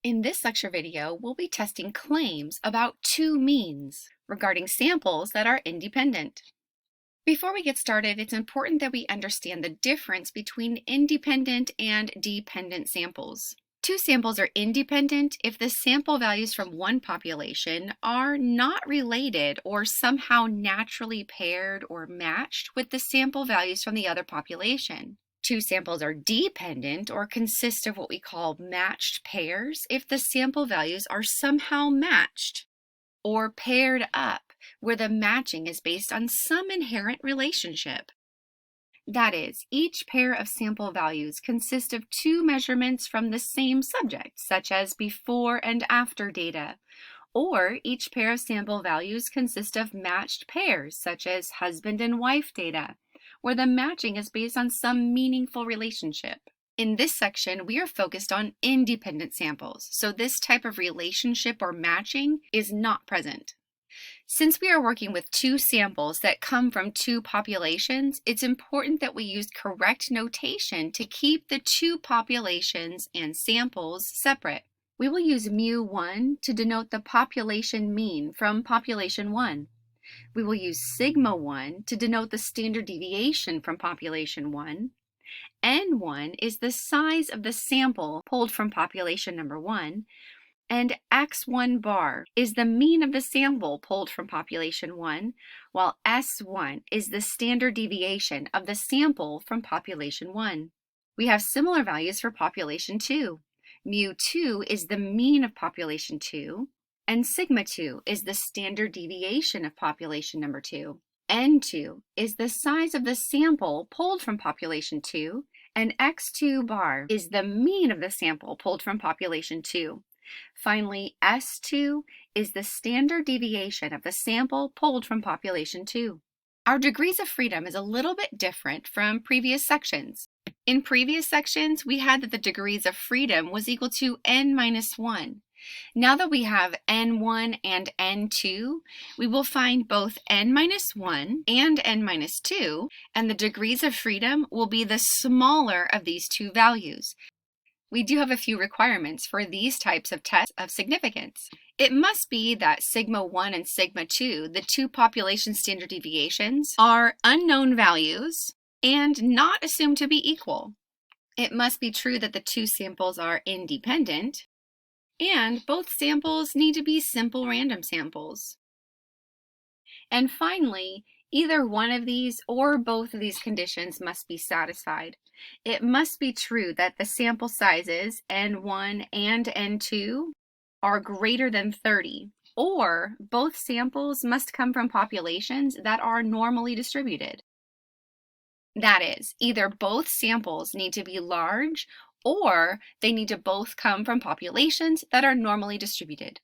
In this lecture video, we'll be testing claims about two means regarding samples that are independent. Before we get started, it's important that we understand the difference between independent and dependent samples. Two samples are independent if the sample values from one population are not related or somehow naturally paired or matched with the sample values from the other population. Two samples are dependent or consist of what we call matched pairs if the sample values are somehow matched, or paired up where the matching is based on some inherent relationship. That is, each pair of sample values consists of two measurements from the same subject, such as before and after data, or each pair of sample values consists of matched pairs, such as husband and wife data, where the matching is based on some meaningful relationship. In this section, we are focused on independent samples, so this type of relationship or matching is not present. Since we are working with two samples that come from two populations, it's important that we use correct notation to keep the two populations and samples separate. We will use mu1 to denote the population mean from population 1. We will use sigma 1 to denote the standard deviation from population 1. N1 is the size of the sample pulled from population number 1. And x1 bar is the mean of the sample pulled from population 1, while S1 is the standard deviation of the sample from population 1. We have similar values for population 2. Mu2 is the mean of population 2, and sigma 2 is the standard deviation of population number 2. N2 is the size of the sample pulled from population 2, and x2 bar is the mean of the sample pulled from population 2. Finally, S2 is the standard deviation of the sample pulled from population 2. Our degrees of freedom is a little bit different from previous sections. In previous sections, we had that the degrees of freedom was equal to n minus 1. Now that we have n1 and n2, we will find both n minus 1 and n minus 2, and the degrees of freedom will be the smaller of these two values. We do have a few requirements for these types of tests of significance. It must be that sigma 1 and sigma 2, the two population standard deviations, are unknown values and not assumed to be equal. It must be true that the two samples are independent, and both samples need to be simple random samples. And finally, either one of these or both of these conditions must be satisfied. It must be true that the sample sizes N1 and N2 are greater than 30, or both samples must come from populations that are normally distributed. That is, either both samples need to be large, or they need to both come from populations that are normally distributed.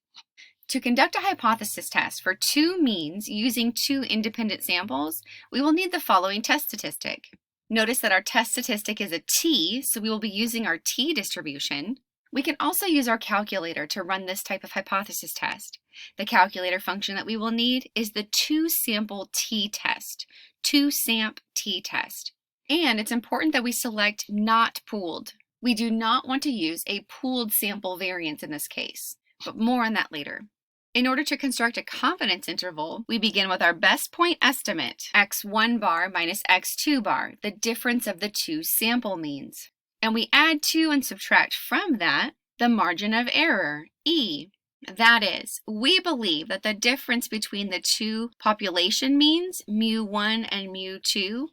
To conduct a hypothesis test for two means using two independent samples, we will need the following test statistic. Notice that our test statistic is a t, so we will be using our t distribution. We can also use our calculator to run this type of hypothesis test. The calculator function that we will need is the two-sample t-test, two-samp t-test. And it's important that we select not pooled. We do not want to use a pooled sample variance in this case, but more on that later. In order to construct a confidence interval, we begin with our best point estimate, x1 bar minus x2 bar, the difference of the two sample means. And we add to and subtract from that the margin of error, E. That is, we believe that the difference between the two population means, mu1 and mu2,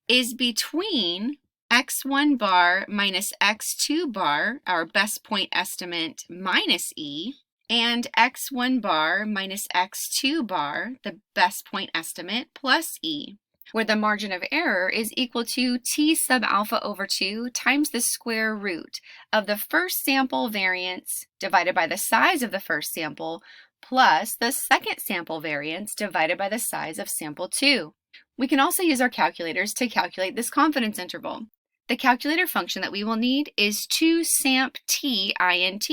is between x1 bar minus x2 bar, our best point estimate minus E, and x1 bar minus x2 bar, the best point estimate, plus E, where the margin of error is equal to t sub alpha over 2 times the square root of the first sample variance divided by the size of the first sample plus the second sample variance divided by the size of sample 2. We can also use our calculators to calculate this confidence interval. The calculator function that we will need is 2samp t int,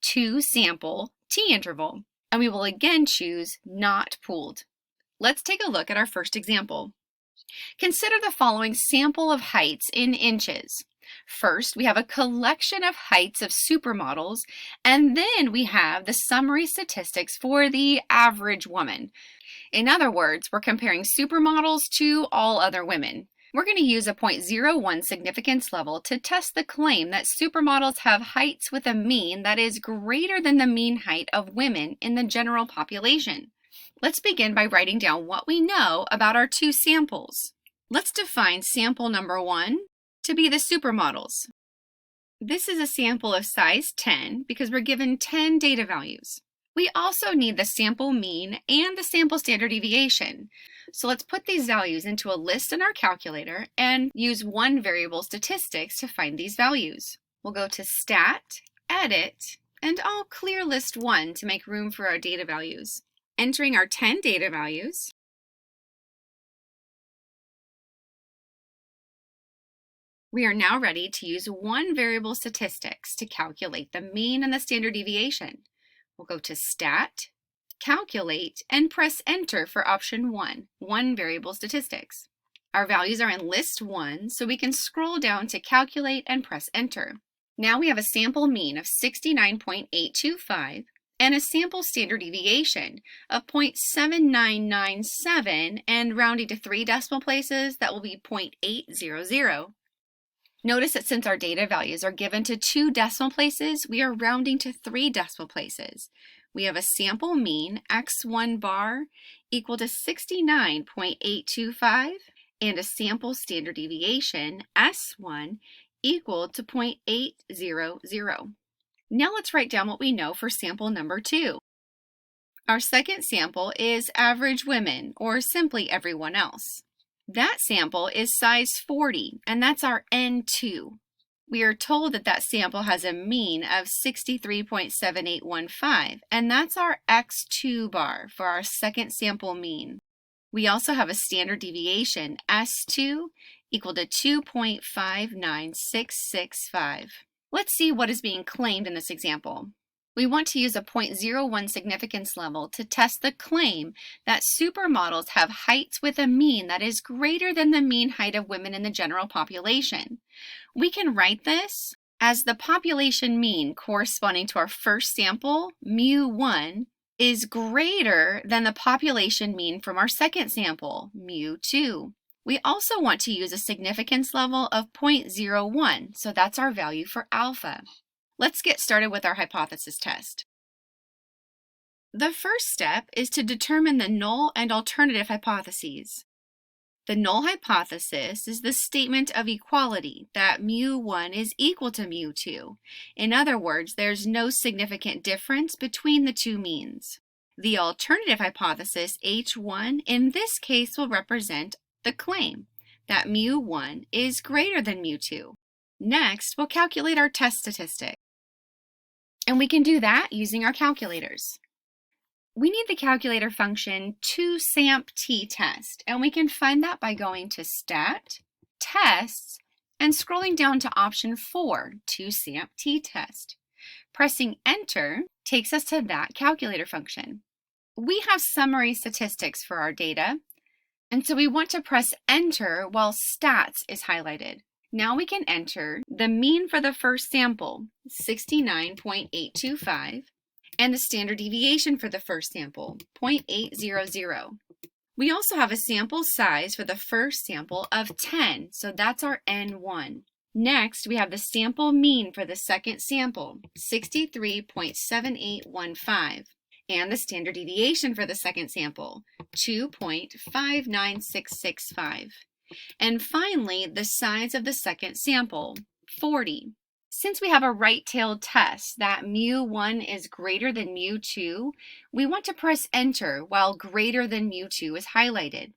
two sample t-interval, and we will again choose not pooled. Let's take a look at our first example. Consider the following sample of heights in inches. First, we have a collection of heights of supermodels, and then we have the summary statistics for the average woman. In other words, we're comparing supermodels to all other women. We're going to use a zero point 0.01 significance level to test the claim that supermodels have heights with a mean that is greater than the mean height of women in the general population. Let's begin by writing down what we know about our two samples. Let's define sample number 1 to be the supermodels. This is a sample of size 10 because we're given 10 data values. We also need the sample mean and the sample standard deviation. So let's put these values into a list in our calculator and use one variable statistics to find these values. We'll go to Stat, Edit, and I'll clear list 1 to make room for our data values. Entering our 10 data values, we are now ready to use one variable statistics to calculate the mean and the standard deviation. We'll go to Stat, Calculate, and press Enter for option 1, one variable statistics. Our values are in list 1, so we can scroll down to Calculate and press Enter. Now we have a sample mean of 69.825 and a sample standard deviation of 0.7997, and rounding to 3 decimal places, that will be 0.800. Notice that since our data values are given to 2 decimal places, we are rounding to 3 decimal places. We have a sample mean, x1 bar, equal to 69.825, and a sample standard deviation, S1, equal to 0.800. Now let's write down what we know for sample number 2. Our second sample is average women, or simply everyone else. That sample is size 40, and that's our N2. We are told that that sample has a mean of 63.7815, and that's our X2 bar for our second sample mean. We also have a standard deviation, S2, equal to 2.59665. Let's see what is being claimed in this example. We want to use a 0.01 significance level to test the claim that supermodels have heights with a mean that is greater than the mean height of women in the general population. We can write this as the population mean corresponding to our first sample, mu1, is greater than the population mean from our second sample, mu2. We also want to use a significance level of 0.01, so that's our value for alpha. Let's get started with our hypothesis test. The first step is to determine the null and alternative hypotheses. The null hypothesis is the statement of equality that mu1 is equal to mu2. In other words, there's no significant difference between the two means. The alternative hypothesis, H1, in this case will represent the claim that mu1 is greater than mu2. Next, we'll calculate our test statistic. And we can do that using our calculators. We need the calculator function 2SAMP-T-test, and we can find that by going to Stat, Tests, and scrolling down to option 4, 2SAMP-T-test. Pressing Enter takes us to that calculator function. We have summary statistics for our data, and so we want to press Enter while Stats is highlighted. Now we can enter the mean for the first sample, 69.825, and the standard deviation for the first sample, 0.800. We also have a sample size for the first sample of 10, so that's our N1. Next, we have the sample mean for the second sample, 63.7815, and the standard deviation for the second sample, 2.59665. And finally, the size of the second sample, 40. Since we have a right-tailed test that mu1 is greater than mu2, we want to press Enter while greater than mu2 is highlighted.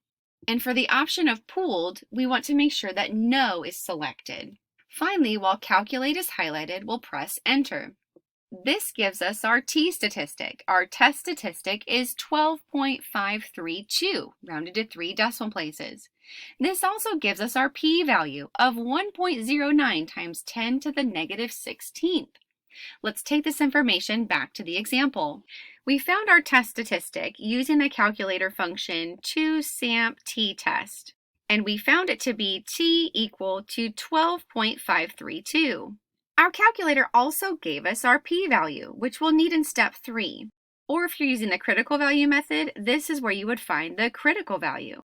And for the option of pooled, we want to make sure that No is selected. Finally, while Calculate is highlighted, we'll press Enter. This gives us our t-statistic. Our test statistic is 12.532, rounded to 3 decimal places. This also gives us our p-value of 1.09 times 10 to the negative 16th. Let's take this information back to the example. We found our test statistic using the calculator function 2SAMP-T-test. and we found it to be t equal to 12.532. Our calculator also gave us our p-value, which we'll need in step 3. Or if you're using the critical value method, this is where you would find the critical value.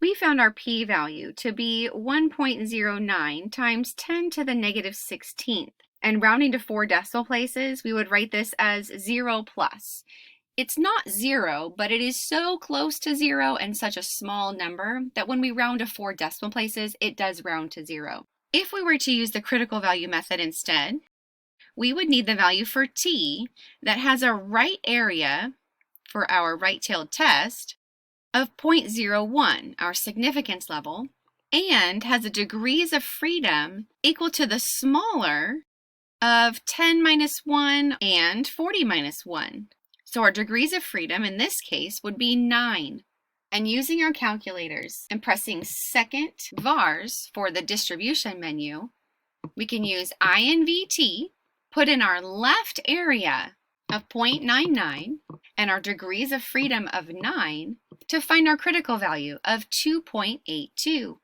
We found our p-value to be 1.09 times 10 to the negative 16th. And rounding to 4 decimal places, we would write this as 0 plus. It's not 0, but it is so close to 0 and such a small number that when we round to 4 decimal places, it does round to 0. If we were to use the critical value method instead, we would need the value for t that has a right area for our right-tailed test of 0.01, our significance level, and has a degrees of freedom equal to the smaller of 10 minus 1 and 40 minus 1. So our degrees of freedom in this case would be 9. And using our calculators and pressing second vars for the distribution menu, we can use INVT, put in our left area of 0.99 and our degrees of freedom of 9 to find our critical value of 2.82.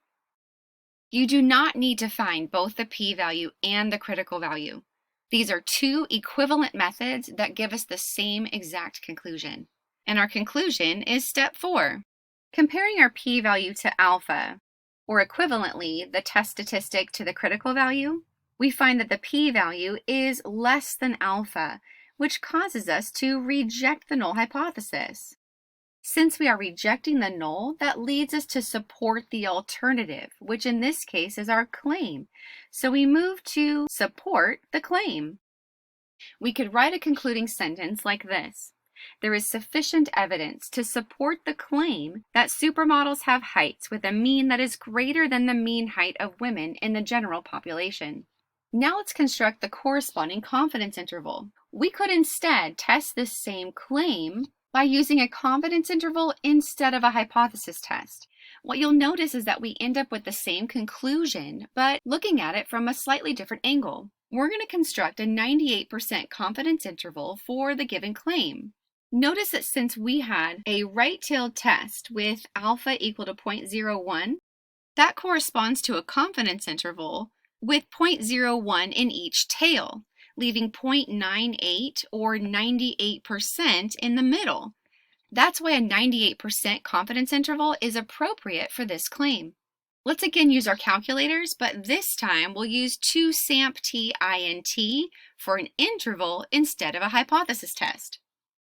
You do not need to find both the p-value and the critical value. These are two equivalent methods that give us the same exact conclusion. And our conclusion is step 4. Comparing our p-value to alpha, or equivalently the test statistic to the critical value, we find that the p-value is less than alpha, which causes us to reject the null hypothesis. Since we are rejecting the null, that leads us to support the alternative, which in this case is our claim. So we move to support the claim. We could write a concluding sentence like this. There is sufficient evidence to support the claim that supermodels have heights with a mean that is greater than the mean height of women in the general population. Now let's construct the corresponding confidence interval. We could instead test this same claim by using a confidence interval instead of a hypothesis test. What you'll notice is that we end up with the same conclusion, but looking at it from a slightly different angle. We're going to construct a 98% confidence interval for the given claim. Notice that since we had a right-tailed test with alpha equal to 0.01, that corresponds to a confidence interval with 0.01 in each tail, leaving 0.98 or 98% in the middle. That's why a 98% confidence interval is appropriate for this claim. Let's again use our calculators, but this time we'll use 2SAMP-TINT for an interval instead of a hypothesis test.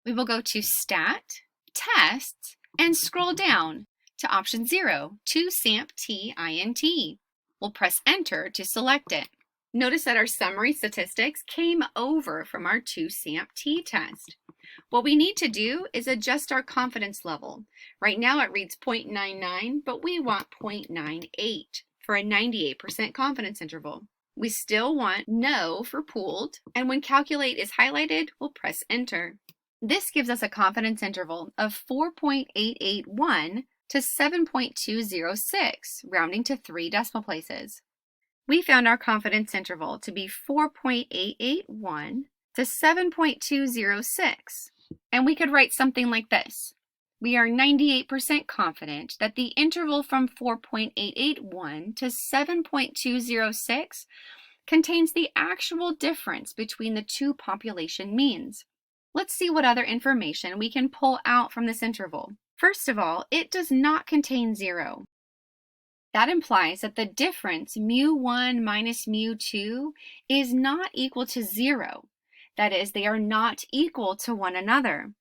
We will go to Stat, Tests, and scroll down to option 0, 2SAMP-TINT. We'll press Enter to select it. Notice that our summary statistics came over from our 2SAMP-T test. What we need to do is adjust our confidence level. Right now it reads 0.99, but we want 0.98 for a 98% confidence interval. We still want No for pooled, and when Calculate is highlighted, we'll press Enter. This gives us a confidence interval of 4.881 to 7.206, rounding to 3 decimal places. We found our confidence interval to be 4.881 to 7.206, and we could write something like this. We are 98% confident that the interval from 4.881 to 7.206 contains the actual difference between the two population means. Let's see what other information we can pull out from this interval. First of all, it does not contain 0. That implies that the difference mu1 minus mu2 is not equal to 0. That is, they are not equal to one another.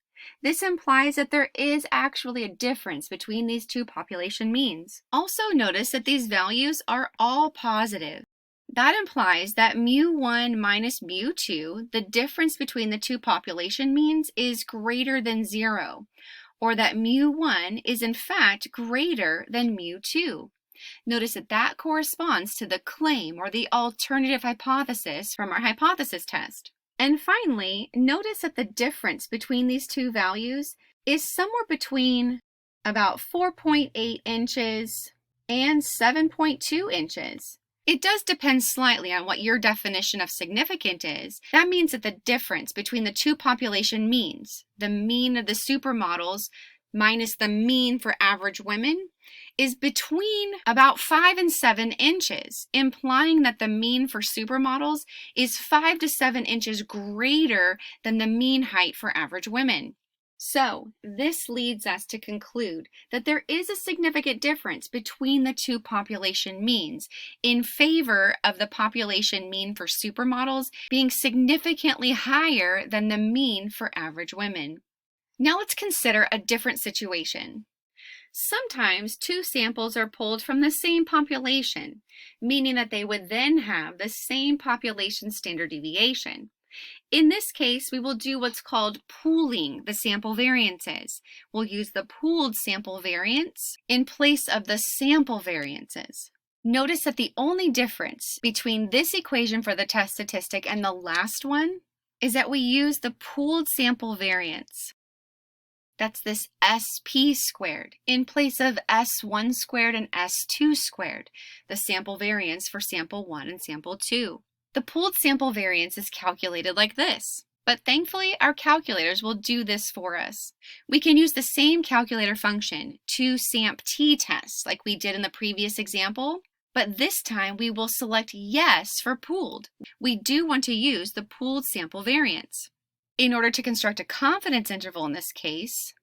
This implies that there is actually a difference between these two population means. Also notice that these values are all positive. That implies that mu1 minus mu2, the difference between the two population means, is greater than 0, or that mu1 is in fact greater than mu2. Notice that that corresponds to the claim or the alternative hypothesis from our hypothesis test. And finally, notice that the difference between these two values is somewhere between about 4.8 inches and 7.2 inches. It does depend slightly on what your definition of significant is. That means that the difference between the two population means, the mean of the supermodels minus the mean for average women, is between about 5 and 7 inches, implying that the mean for supermodels is 5 to 7 inches greater than the mean height for average women. So, this leads us to conclude that there is a significant difference between the two population means in favor of the population mean for supermodels being significantly higher than the mean for average women. Now let's consider a different situation. Sometimes two samples are pulled from the same population, meaning that they would then have the same population standard deviation. In this case, we will do what's called pooling the sample variances. We'll use the pooled sample variance in place of the sample variances. Notice that the only difference between this equation for the test statistic and the last one is that we use the pooled sample variance. That's this SP squared in place of S1 squared and S2 squared, the sample variance for sample 1 and sample 2. The pooled sample variance is calculated like this, but thankfully our calculators will do this for us. We can use the same calculator function, 2SAMP-T test, like we did in the previous example, but this time we will select yes for pooled. We do want to use the pooled sample variance. In order to construct a confidence interval in this case,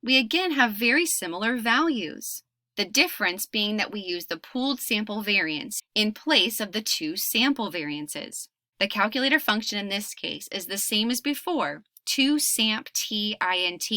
we again have very similar values. The difference being that we use the pooled sample variance in place of the two sample variances. The calculator function in this case is the same as before, 2SAMP-T-INT,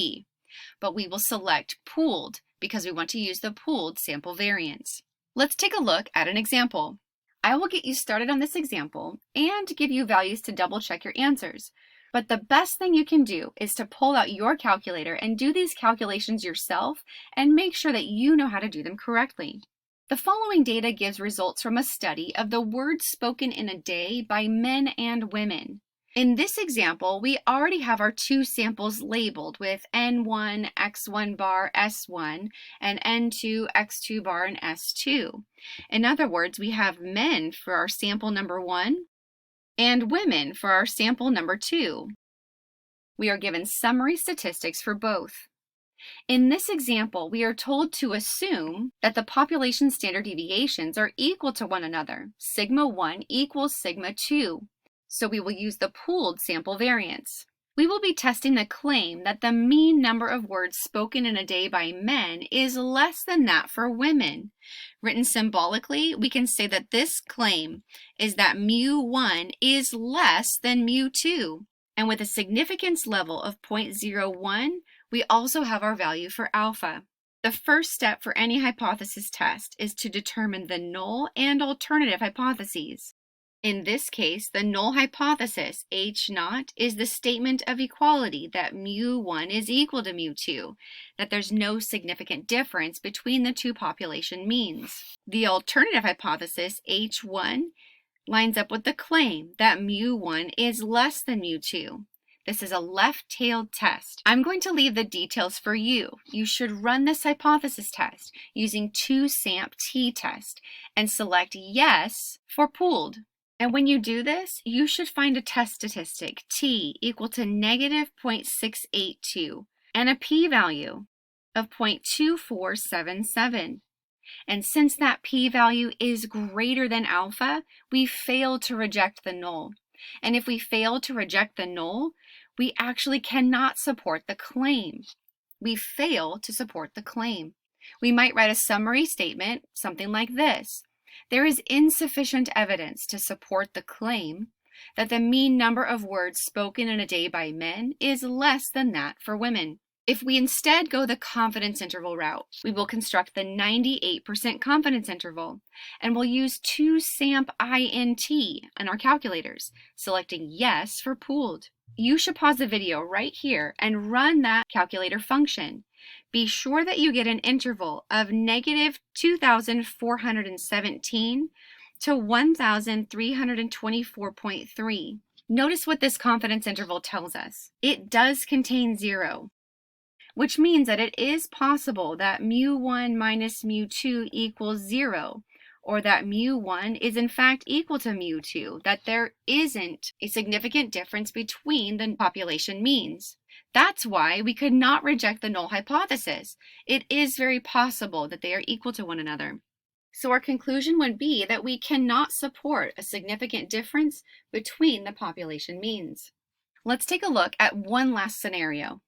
but we will select pooled because we want to use the pooled sample variance. Let's take a look at an example. I will get you started on this example and give you values to double check your answers. But the best thing you can do is to pull out your calculator and do these calculations yourself and make sure that you know how to do them correctly. The following data gives results from a study of the words spoken in a day by men and women. In this example, we already have our two samples labeled with N1, X1 bar, S1, and N2, X2 bar, and S2. In other words, we have men for our sample number 1, and women for our sample number 2. We are given summary statistics for both. In this example, we are told to assume that the population standard deviations are equal to one another. Sigma 1 equals sigma 2. So we will use the pooled sample variance. We will be testing the claim that the mean number of words spoken in a day by men is less than that for women. Written symbolically, we can say that this claim is that mu1 is less than mu2. And with a significance level of 0.01, we also have our value for alpha. The first step for any hypothesis test is to determine the null and alternative hypotheses. In this case, the null hypothesis, H0, is the statement of equality that mu1 is equal to mu2, that there's no significant difference between the two population means. The alternative hypothesis, H1, lines up with the claim that mu1 is less than mu2. This is a left-tailed test. I'm going to leave the details for you. You should run this hypothesis test using 2SAMP-T test and select yes for pooled. And when you do this, you should find a test statistic, t equal to negative 0.682, and a p-value of 0.2477. And since that p-value is greater than alpha, we fail to reject the null. And if we fail to reject the null, we actually cannot support the claim. We fail to support the claim. We might write a summary statement, something like this. There is insufficient evidence to support the claim that the mean number of words spoken in a day by men is less than that for women. If we instead go the confidence interval route, we will construct the 98% confidence interval, and we'll use 2SAMP-INT in our calculators, selecting yes for pooled. You should pause the video right here and run that calculator function. Be sure that you get an interval of negative 2,417 to 1,324.3. Notice what this confidence interval tells us. It does contain 0, which means that it is possible that mu1 minus mu2 equals 0, or that mu1 is in fact equal to mu2, that there isn't a significant difference between the population means. That's why we could not reject the null hypothesis. It is very possible that they are equal to one another. So our conclusion would be that we cannot support a significant difference between the population means. Let's take a look at one last scenario.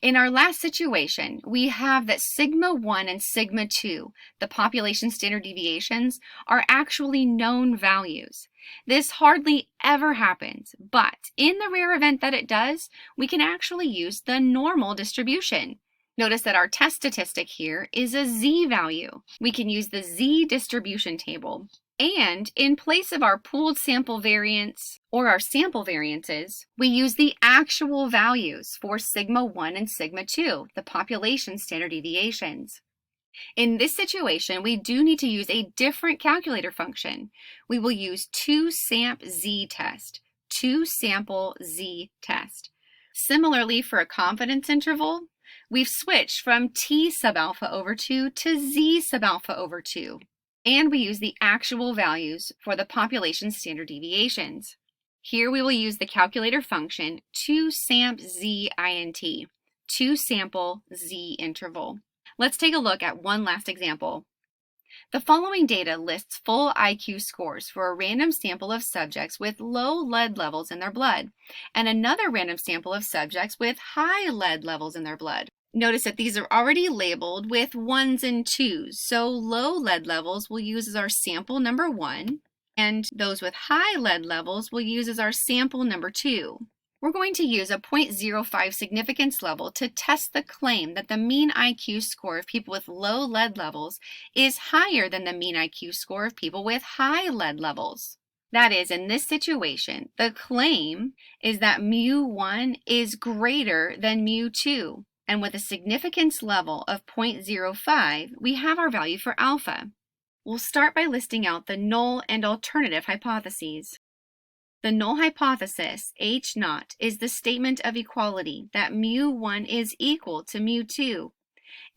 In our last situation, we have that sigma 1 and sigma 2, the population standard deviations, are actually known values. This hardly ever happens, but in the rare event that it does, we can actually use the normal distribution. Notice that our test statistic here is a z-value. We can use the z-distribution table. And in place of our pooled sample variance or our sample variances, we use the actual values for sigma 1 and sigma 2, the population standard deviations. In this situation, we do need to use a different calculator function. We will use two-samp-z-test, two-sample-z-test. Similarly, for a confidence interval, we've switched from t sub alpha over 2 to z sub alpha over 2. And we use the actual values for the population standard deviations. Here we will use the calculator function two-samp-z-int, two-sample-z-interval. Let's take a look at one last example. The following data lists full IQ scores for a random sample of subjects with low lead levels in their blood and another random sample of subjects with high lead levels in their blood. Notice that these are already labeled with 1s and 2s, so low lead levels we'll use as our sample number 1, and those with high lead levels we'll use as our sample number 2. We're going to use a 0.05 significance level to test the claim that the mean IQ score of people with low lead levels is higher than the mean IQ score of people with high lead levels. That is, in this situation, the claim is that mu1 is greater than mu2. And with a significance level of 0.05, we have our value for alpha. We'll start by listing out the null and alternative hypotheses. The null hypothesis, H0, is the statement of equality that mu1 is equal to mu2.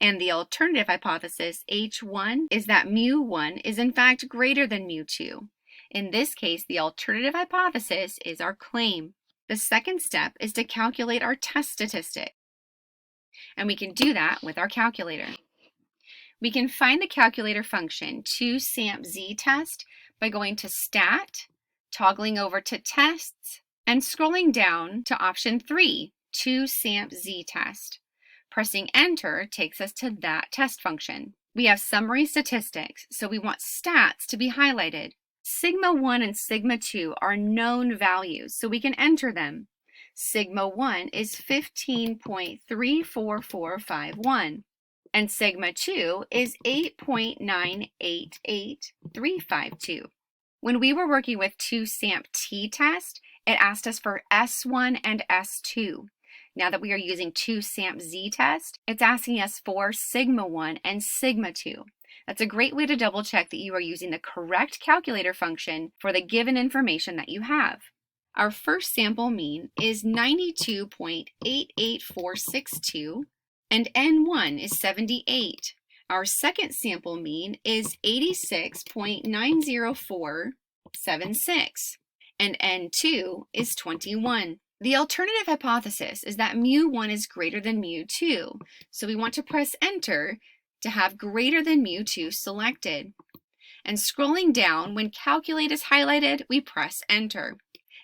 And the alternative hypothesis, H1, is that mu1 is in fact greater than mu2. In this case, the alternative hypothesis is our claim. The second step is to calculate our test statistic. And we can do that with our calculator. We can find the calculator function two-samp-z-test by going to Stat, toggling over to Tests, and scrolling down to option 3, two-samp-z-test. Pressing Enter takes us to that test function. We have summary statistics, so we want stats to be highlighted. Sigma 1 and sigma 2 are known values, so we can enter them. Sigma 1 is 15.34451, and sigma 2 is 8.988352. When we were working with two-samp-t-test, it asked us for S1 and S2. Now that we are using two-samp-z-test, it's asking us for sigma 1 and sigma 2. That's a great way to double check that you are using the correct calculator function for the given information that you have. Our first sample mean is 92.88462, and N1 is 78. Our second sample mean is 86.90476, and N2 is 21. The alternative hypothesis is that mu1 is greater than mu2, so we want to press Enter to have greater than mu2 selected. And scrolling down, when Calculate is highlighted, we press Enter.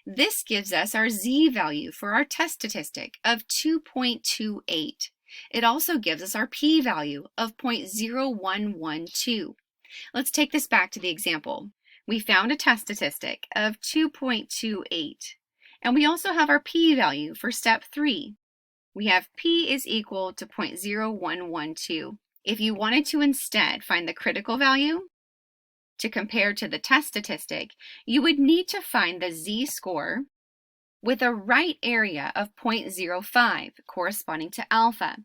This gives us our z-value for our test statistic of 2.28. It also gives us our p-value of 0.0112. Let's take this back to the example. We found a test statistic of 2.28, and we also have our p-value for step 3. We have p is equal to 0.0112. If you wanted to instead find the critical value, to compare to the test statistic, you would need to find the z-score with a right area of 0.05 corresponding to alpha.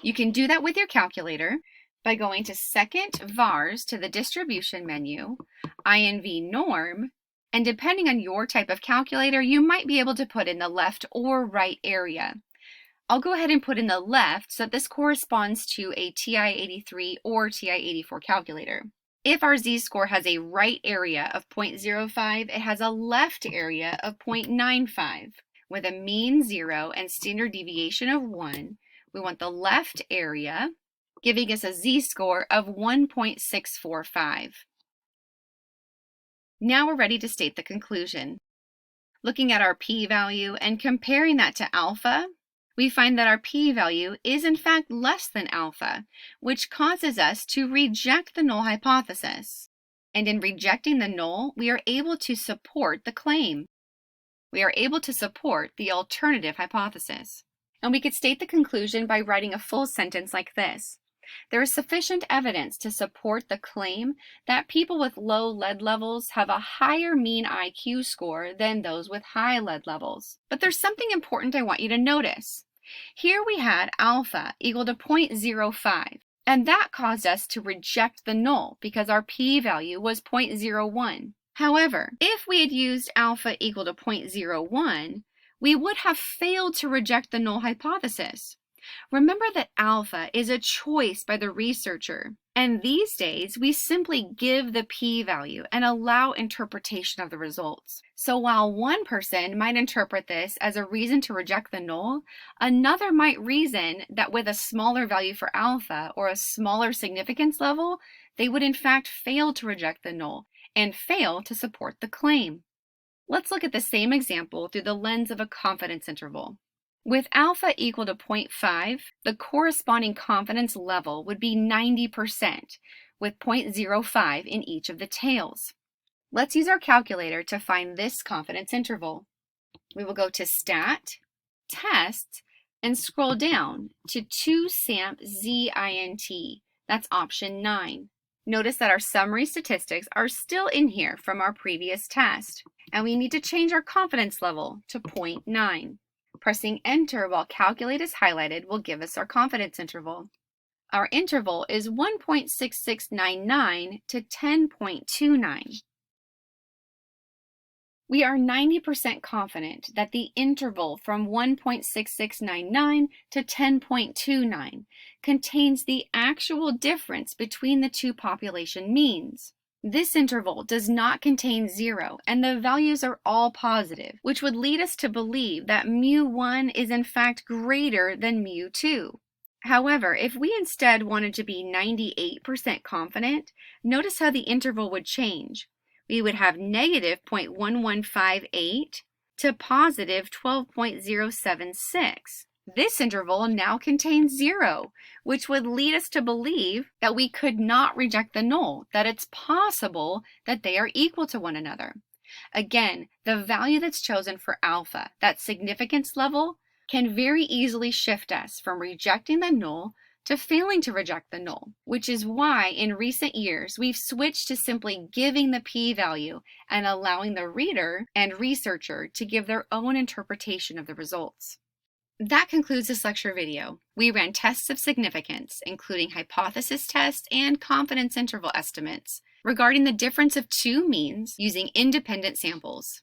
You can do that with your calculator by going to second vars to the distribution menu, INV norm, and depending on your type of calculator, you might be able to put in the left or right area. I'll go ahead and put in the left so that this corresponds to a TI-83 or TI-84 calculator. If our z-score has a right area of 0.05, it has a left area of 0.95. With a mean 0 and standard deviation of 1, we want the left area, giving us a z-score of 1.645. Now we're ready to state the conclusion. Looking at our p-value and comparing that to alpha, we find that our p-value is in fact less than alpha, which causes us to reject the null hypothesis. And in rejecting the null, we are able to support the claim. We are able to support the alternative hypothesis. And we could state the conclusion by writing a full sentence like this. There is sufficient evidence to support the claim that people with low lead levels have a higher mean IQ score than those with high lead levels. But there's something important I want you to notice. Here we had alpha equal to 0.05, and that caused us to reject the null because our p-value was 0.01. However, if we had used alpha equal to 0.01, we would have failed to reject the null hypothesis. Remember that alpha is a choice by the researcher, and these days we simply give the p-value and allow interpretation of the results. So while one person might interpret this as a reason to reject the null, another might reason that with a smaller value for alpha or a smaller significance level, they would in fact fail to reject the null and fail to support the claim. Let's look at the same example through the lens of a confidence interval. With alpha equal to 0.5, the corresponding confidence level would be 90%, with 0.05 in each of the tails. Let's use our calculator to find this confidence interval. We will go to Stat, Test, and scroll down to 2SAMP-ZINT. That's option 9. Notice that our summary statistics are still in here from our previous test, and we need to change our confidence level to 0.9. Pressing Enter while Calculate is highlighted will give us our confidence interval. Our interval is 1.6699 to 10.29. We are 90% confident that the interval from 1.6699 to 10.29 contains the actual difference between the two population means. This interval does not contain 0, and the values are all positive, which would lead us to believe that mu1 is in fact greater than mu2. However, if we instead wanted to be 98% confident, notice how the interval would change. We would have negative 0.1158 to positive 12.076. This interval now contains 0, which would lead us to believe that we could not reject the null, that it's possible that they are equal to one another. Again, the value that's chosen for alpha, that significance level, can very easily shift us from rejecting the null to failing to reject the null, which is why in recent years we've switched to simply giving the p-value and allowing the reader and researcher to give their own interpretation of the results. That concludes this lecture video. We ran tests of significance, including hypothesis tests and confidence interval estimates, regarding the difference of two means using independent samples.